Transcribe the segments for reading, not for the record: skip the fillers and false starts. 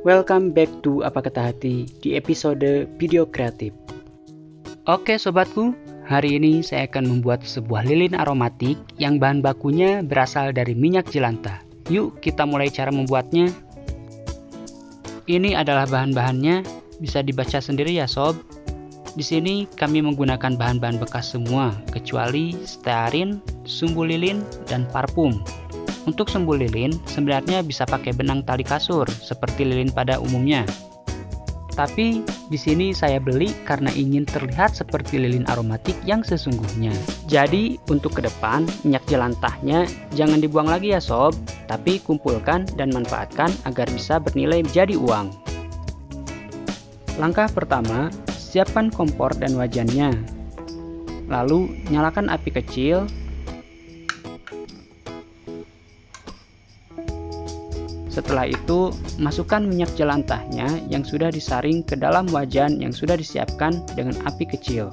Welcome back to Apa Kata Hati di episode video kreatif. Oke sobatku, hari ini saya akan membuat sebuah lilin aromatik yang bahan bakunya berasal dari minyak jelantah. Yuk kita mulai cara membuatnya. Ini adalah bahan-bahannya, bisa dibaca sendiri ya sob. Di sini kami menggunakan bahan-bahan bekas semua, kecuali stearin, sumbu lilin, dan parfum. Untuk sumbu lilin, sebenarnya bisa pakai benang tali kasur, seperti lilin pada umumnya. Tapi, di sini saya beli karena ingin terlihat seperti lilin aromatik yang sesungguhnya. Jadi, untuk ke depan, minyak jelantahnya jangan dibuang lagi ya sob, tapi kumpulkan dan manfaatkan agar bisa bernilai jadi uang. Langkah pertama, siapkan kompor dan wajannya. Lalu, nyalakan api kecil. Setelah itu, masukkan minyak jelantahnya yang sudah disaring ke dalam wajan yang sudah disiapkan dengan api kecil.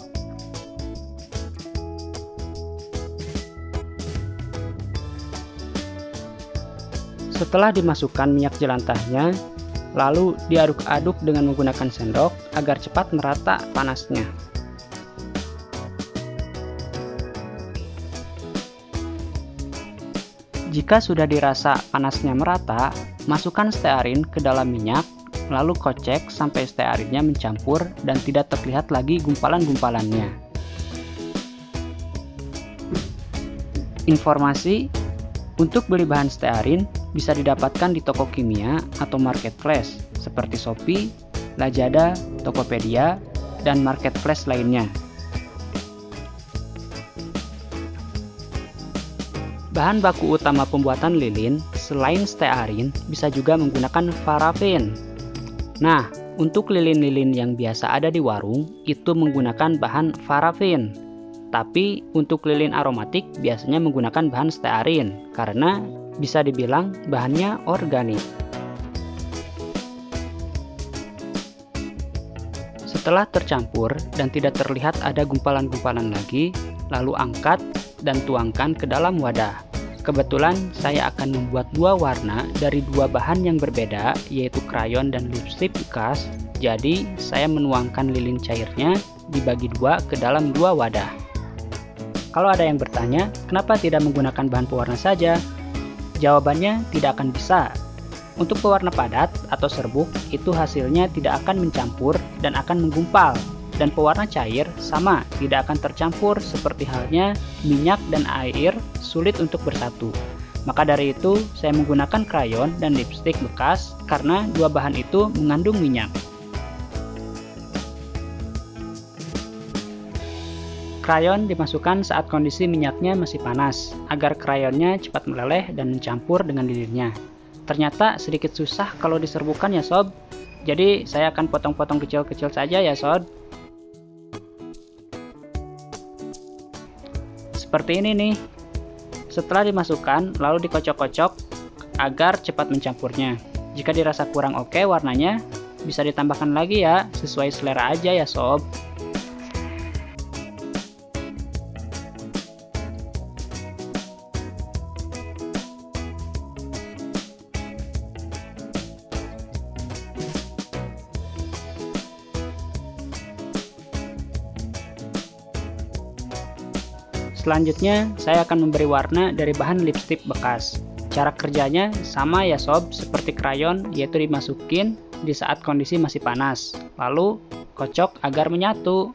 Setelah dimasukkan minyak jelantahnya, lalu diaduk-aduk dengan menggunakan sendok agar cepat merata panasnya. Jika sudah dirasa panasnya merata, masukkan stearin ke dalam minyak, lalu kocek sampai stearinnya mencampur dan tidak terlihat lagi gumpalan-gumpalannya. Informasi, untuk beli bahan stearin bisa didapatkan di toko kimia atau marketplace seperti Shopee, Lazada, Tokopedia, dan marketplace lainnya. Bahan baku utama pembuatan lilin selain stearin bisa juga menggunakan parafen. Nah, untuk lilin-lilin yang biasa ada di warung itu menggunakan bahan parafen. Tapi untuk lilin aromatik biasanya menggunakan bahan stearin karena bisa dibilang bahannya organik. Setelah tercampur dan tidak terlihat ada gumpalan-gumpalan lagi, lalu angkat dan tuangkan ke dalam wadah. Kebetulan saya akan membuat dua warna dari dua bahan yang berbeda, yaitu krayon dan lipstik bekas. Jadi saya menuangkan lilin cairnya dibagi dua ke dalam dua wadah. Kalau ada yang bertanya, kenapa tidak menggunakan bahan pewarna saja? Jawabannya tidak akan bisa. Untuk pewarna padat atau serbuk, itu hasilnya tidak akan mencampur dan akan menggumpal. Dan pewarna cair sama, tidak akan tercampur seperti halnya minyak dan air sulit untuk bersatu. Maka dari itu, saya menggunakan krayon dan lipstik bekas karena dua bahan itu mengandung minyak. Krayon dimasukkan saat kondisi minyaknya masih panas, agar krayonnya cepat meleleh dan mencampur dengan lilinnya. Ternyata sedikit susah kalau diserbukan ya sob, jadi saya akan potong-potong kecil-kecil saja ya sob. Seperti ini nih. Setelah dimasukkan, lalu dikocok-kocok agar cepat mencampurnya. Jika dirasa kurang oke warnanya, bisa ditambahkan lagi ya, sesuai selera aja ya sob. Selanjutnya, saya akan memberi warna dari bahan lipstik bekas. Cara kerjanya sama ya sob, seperti krayon, yaitu dimasukin di saat kondisi masih panas. Lalu, kocok agar menyatu.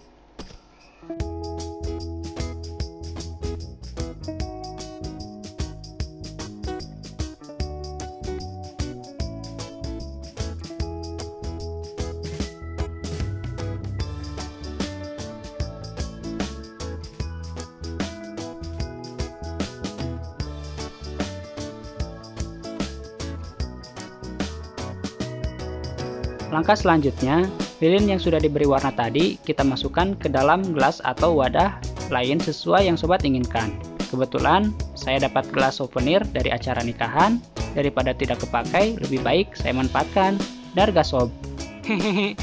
Langkah selanjutnya, lilin yang sudah diberi warna tadi kita masukkan ke dalam gelas atau wadah lain sesuai yang sobat inginkan. Kebetulan saya dapat gelas souvenir dari acara nikahan, daripada tidak kepakai lebih baik saya manfaatkan. Darga sob. Hehehe.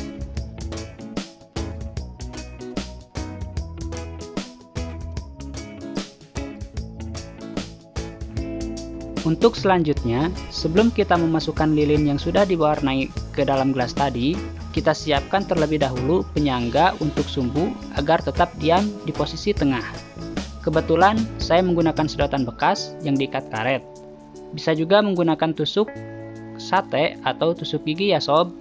Untuk selanjutnya, sebelum kita memasukkan lilin yang sudah diwarnai ke dalam gelas tadi, kita siapkan terlebih dahulu penyangga untuk sumbu agar tetap diam di posisi tengah. Kebetulan saya menggunakan sedotan bekas yang diikat karet. Bisa juga menggunakan tusuk sate atau tusuk gigi ya sob.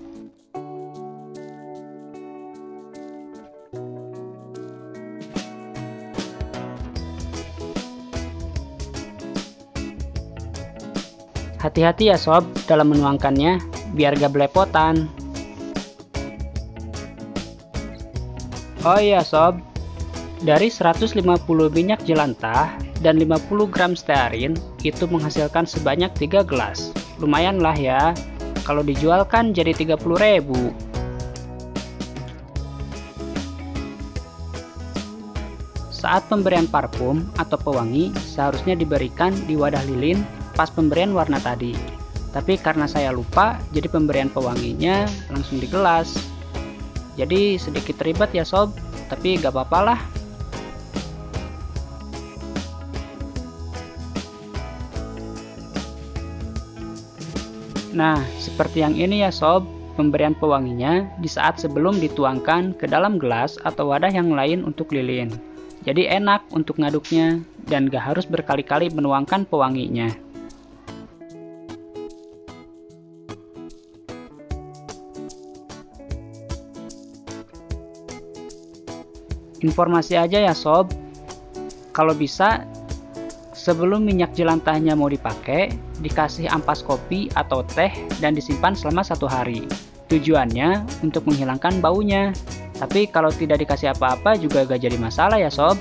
Hati-hati ya sob dalam menuangkannya, biar gak belepotan. Oh iya sob, dari 150 minyak jelantah dan 50 gram stearin itu menghasilkan sebanyak 3 gelas. Lumayan lah ya, kalau dijual kan jadi 30.000. Saat pemberian parfum atau pewangi seharusnya diberikan di wadah lilin pas pemberian warna tadi. Tapi karena saya lupa, jadi pemberian pewanginya langsung di gelas. Jadi sedikit ribet ya sob, tapi gak apa-apa lah. Nah, seperti yang ini ya sob, pemberian pewanginya di saat sebelum dituangkan ke dalam gelas atau wadah yang lain untuk lilin. Jadi enak untuk ngaduknya dan gak harus berkali-kali menuangkan pewanginya. Informasi aja ya sob, kalau bisa sebelum minyak jelantahnya mau dipakai, dikasih ampas kopi atau teh dan disimpan selama 1 hari. Tujuannya untuk menghilangkan baunya. Tapi kalau tidak dikasih apa-apa juga gak jadi masalah ya sob.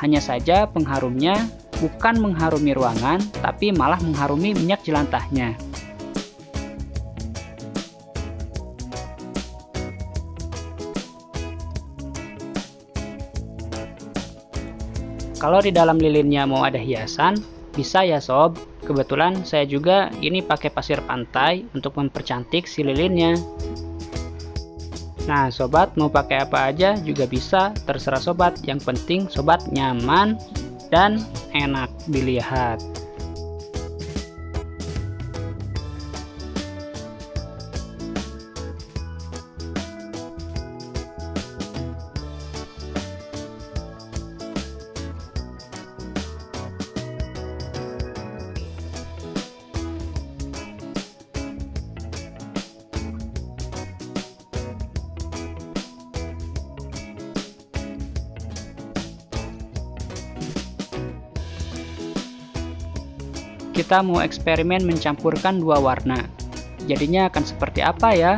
Hanya saja pengharumnya bukan mengharumi ruangan, tapi malah mengharumi minyak jelantahnya. Kalau di dalam lilinnya mau ada hiasan, bisa ya sob. Kebetulan saya juga ini pakai pasir pantai untuk mempercantik si lilinnya. Nah sobat, mau pakai apa aja juga bisa, terserah sobat. Yang penting sobat nyaman dan enak dilihat. Kita mau eksperimen mencampurkan 2 warna. Jadinya akan seperti apa ya?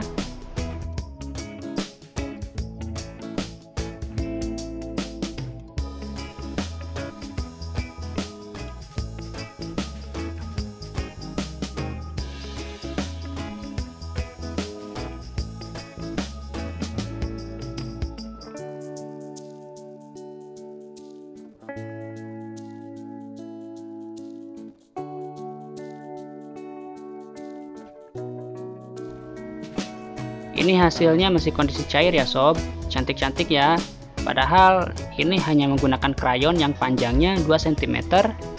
Ini hasilnya masih kondisi cair ya sob, cantik-cantik ya. Padahal ini hanya menggunakan krayon yang panjangnya 2 cm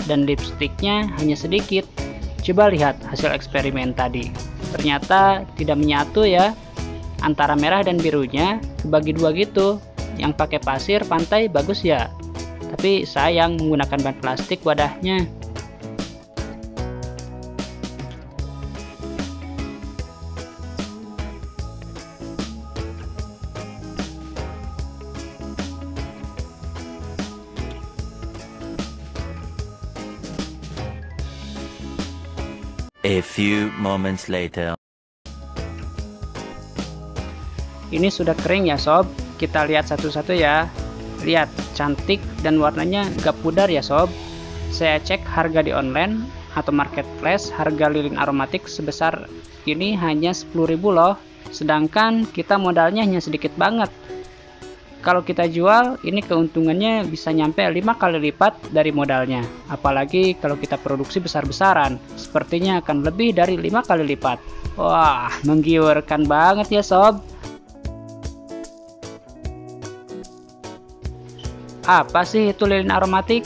dan lipstiknya hanya sedikit. Coba lihat hasil eksperimen tadi. Ternyata tidak menyatu ya. Antara merah dan birunya kebagi 2 gitu. Yang pakai pasir pantai bagus ya. Tapi sayang menggunakan ban plastik wadahnya. A few moments later. Ini sudah kering ya sob, kita lihat satu-satu ya. Lihat, cantik dan warnanya gak pudar ya sob. Saya cek harga di online atau marketplace, harga lilin aromatik sebesar ini hanya 10.000 loh. Sedangkan kita modalnya hanya sedikit banget. Kalau kita jual, ini keuntungannya bisa nyampe 5 kali lipat dari modalnya. Apalagi kalau kita produksi besar-besaran, sepertinya akan lebih dari 5 kali lipat. Wah, menggiurkan banget ya sob. Apa sih itu lilin aromatik?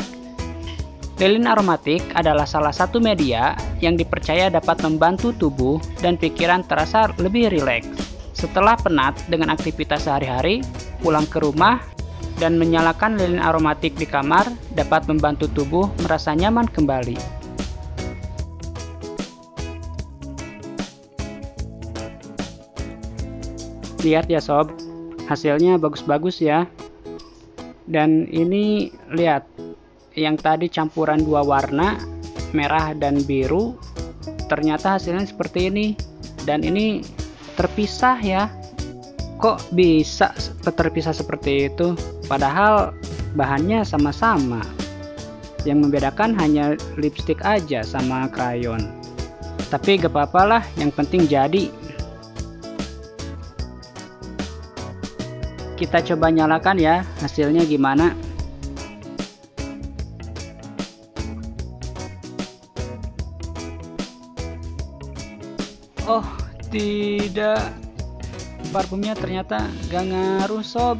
Lilin aromatik adalah salah satu media yang dipercaya dapat membantu tubuh dan pikiran terasa lebih rileks. Setelah penat dengan aktivitas sehari-hari, pulang ke rumah dan menyalakan lilin aromatik di kamar dapat membantu tubuh merasa nyaman kembali. Lihat ya sob, hasilnya bagus-bagus ya. Dan ini lihat, yang tadi campuran dua warna, merah dan biru, ternyata hasilnya seperti ini. Dan ini terpisah ya. Kok bisa terpisah seperti itu? Padahal bahannya sama-sama. Yang membedakan hanya lipstick aja sama krayon. Tapi gak apa-apa lah, yang penting jadi. Kita coba nyalakan ya, hasilnya gimana. Oh tidak, parfumnya ternyata gak ngaruh sob.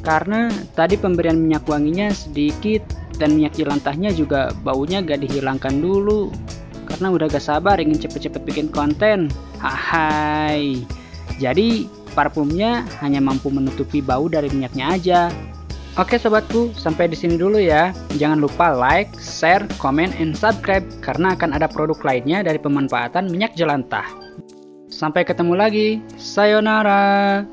Karena tadi pemberian minyak wanginya sedikit dan minyak jelantahnya juga baunya gak dihilangkan dulu. Karena udah gak sabar ingin cepet-cepet bikin konten. Hai. Jadi parfumnya hanya mampu menutupi bau dari minyaknya aja. Oke sobatku, sampai di sini dulu ya. Jangan lupa like, share, comment, and subscribe karena akan ada produk lainnya dari pemanfaatan minyak jelantah. Sampai ketemu lagi. Sayonara.